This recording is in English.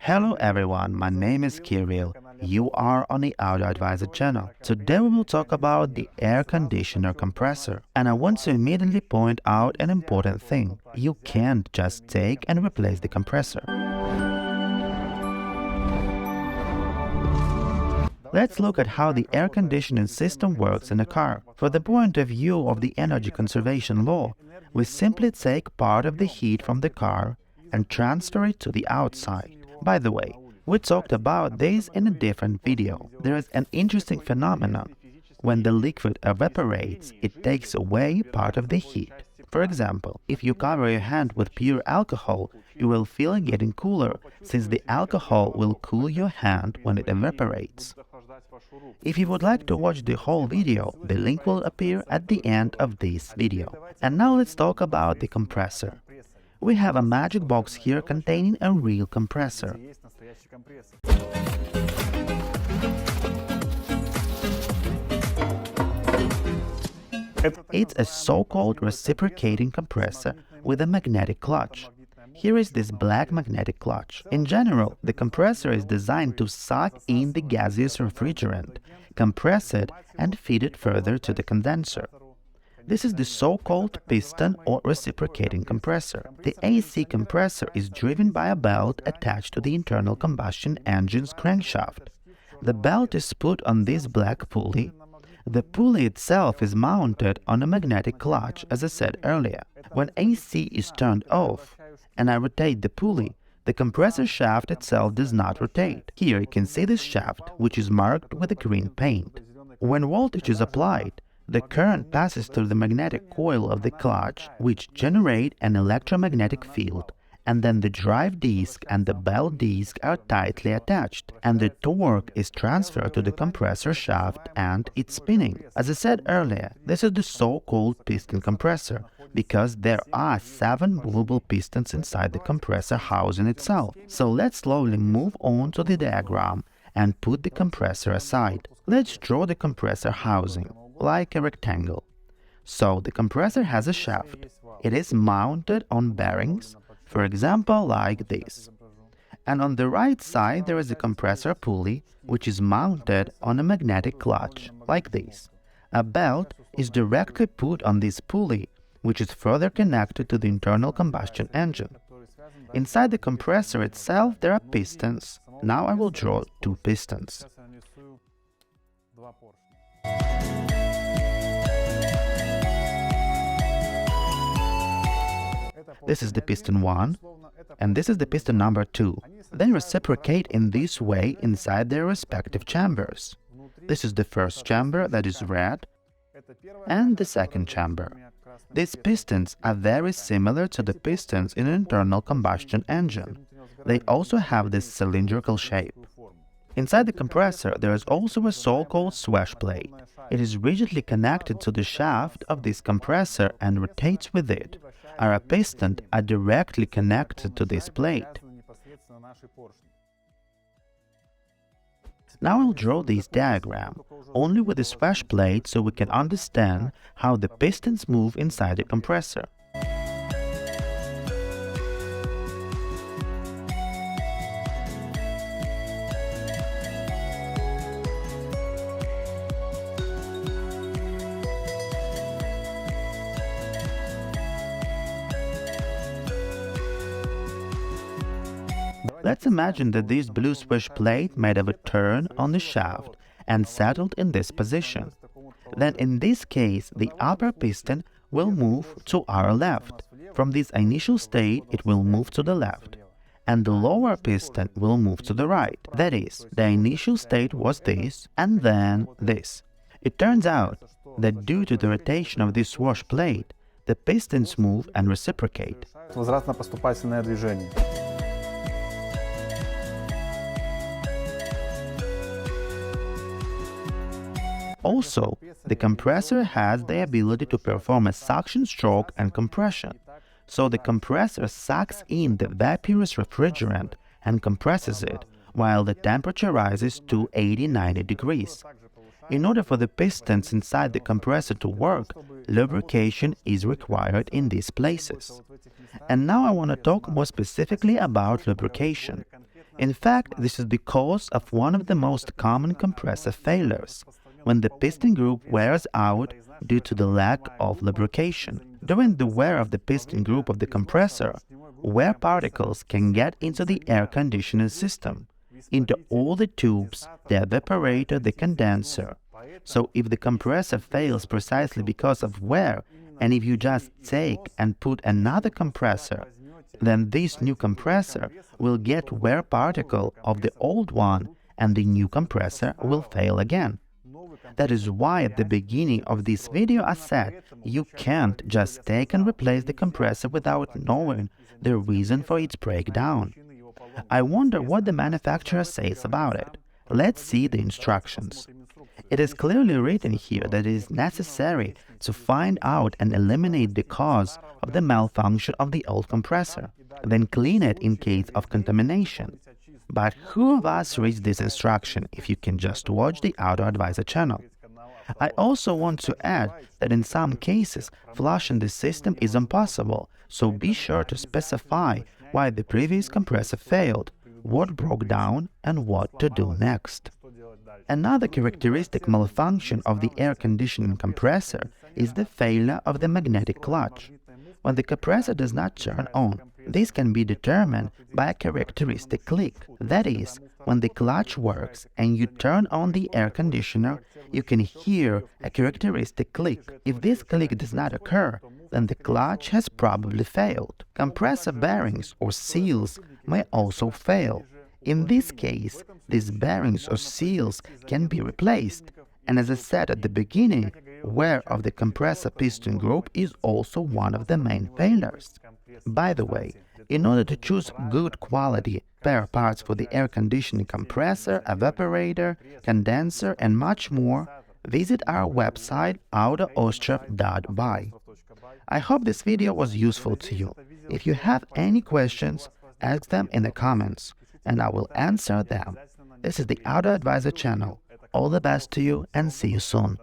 Hello everyone, my name is Kirill. You are on the AutoAdviser channel. Today we will talk about the air conditioner compressor. And I want to immediately point out an important thing. You can't just take and replace the compressor. Let's look at how the air conditioning system works in a car. From the point of view of the energy conservation law, we simply take part of the heat from the car and transfer it to the outside. By the way, we talked about this in a different video. There is an interesting phenomenon. When the liquid evaporates, it takes away part of the heat. For example, if you cover your hand with pure alcohol, you will feel it getting cooler, since the alcohol will cool your hand when it evaporates. If you would like to watch the whole video, the link will appear at the end of this video. And now let's talk about the compressor. We have a magic box here containing a real compressor. It's a so-called reciprocating compressor with a magnetic clutch. Here is this black magnetic clutch. In general, the compressor is designed to suck in the gaseous refrigerant, compress it, and feed it further to the condenser. This is the so-called piston or reciprocating compressor. The AC compressor is driven by a belt attached to the internal combustion engine's crankshaft. The belt is put on this black pulley. The pulley itself is mounted on a magnetic clutch, as I said earlier. When AC is turned off and I rotate the pulley, the compressor shaft itself does not rotate. Here you can see this shaft, which is marked with a green paint. When voltage is applied, the current passes through the magnetic coil of the clutch, which generate an electromagnetic field, and then the drive disc and the belt disc are tightly attached, and the torque is transferred to the compressor shaft and it's spinning. As I said earlier, this is the so-called piston compressor, because there are 7 movable pistons inside the compressor housing itself. So let's slowly move on to the diagram and put the compressor aside. Let's draw the compressor housing like a rectangle. So the compressor has a shaft. It is mounted on bearings, for example, like this. And on the right side there is a compressor pulley, which is mounted on a magnetic clutch, like this. A belt is directly put on this pulley, which is further connected to the internal combustion engine. Inside the compressor itself there are pistons. Now I will draw 2 pistons. This is the piston 1, and this is the piston number 2. They reciprocate in this way inside their respective chambers. This is the first chamber, that is red, and the second chamber. These pistons are very similar to the pistons in an internal combustion engine. They also have this cylindrical shape. Inside the compressor there is also a so-called swash plate. It is rigidly connected to the shaft of this compressor and rotates with it. Our pistons are directly connected to this plate. Now I'll draw this diagram only with the swash plate so we can understand how the pistons move inside the compressor. Let's imagine that this blue swash plate made a turn on the shaft and settled in this position. Then in this case, the upper piston will move to our left. From this initial state, it will move to the left. And the lower piston will move to the right. That is, the initial state was this, and then this. It turns out that due to the rotation of this swash plate, the pistons move and reciprocate. Also, the compressor has the ability to perform a suction stroke and compression. So the compressor sucks in the vaporous refrigerant and compresses it, while the temperature rises to 80–90 degrees. In order for the pistons inside the compressor to work, lubrication is required in these places. And now I want to talk more specifically about lubrication. In fact, this is because of one of the most common compressor failures, when the piston group wears out due to the lack of lubrication. During the wear of the piston group of the compressor, wear particles can get into the air conditioning system, into all the tubes, the evaporator, the condenser. So if the compressor fails precisely because of wear, and if you just take and put another compressor, then this new compressor will get wear particle of the old one, and the new compressor will fail again. That is why at the beginning of this video I said you can't just take and replace the compressor without knowing the reason for its breakdown. I wonder what the manufacturer says about it. Let's see the instructions. It is clearly written here that it is necessary to find out and eliminate the cause of the malfunction of the old compressor, then clean it in case of contamination. But who of us reads this instruction if you can just watch the AutoAdviser channel? I also want to add that in some cases, flushing the system is impossible, so be sure to specify why the previous compressor failed, what broke down, and what to do next. Another characteristic malfunction of the air conditioning compressor is the failure of the magnetic clutch. When the compressor does not turn on, this can be determined by a characteristic click. That is, when the clutch works and you turn on the air conditioner, you can hear a characteristic click. If this click does not occur, then the clutch has probably failed. Compressor bearings or seals may also fail. In this case, these bearings or seals can be replaced. And as I said at the beginning, wear of the compressor piston group is also one of the main failures. By the way, in order to choose good quality spare parts for the air conditioning compressor, evaporator, condenser, and much more, visit our website autoostrov.by. I hope this video was useful to you. If you have any questions, ask them in the comments, and I will answer them. This is the AutoAdviser channel. All the best to you and see you soon.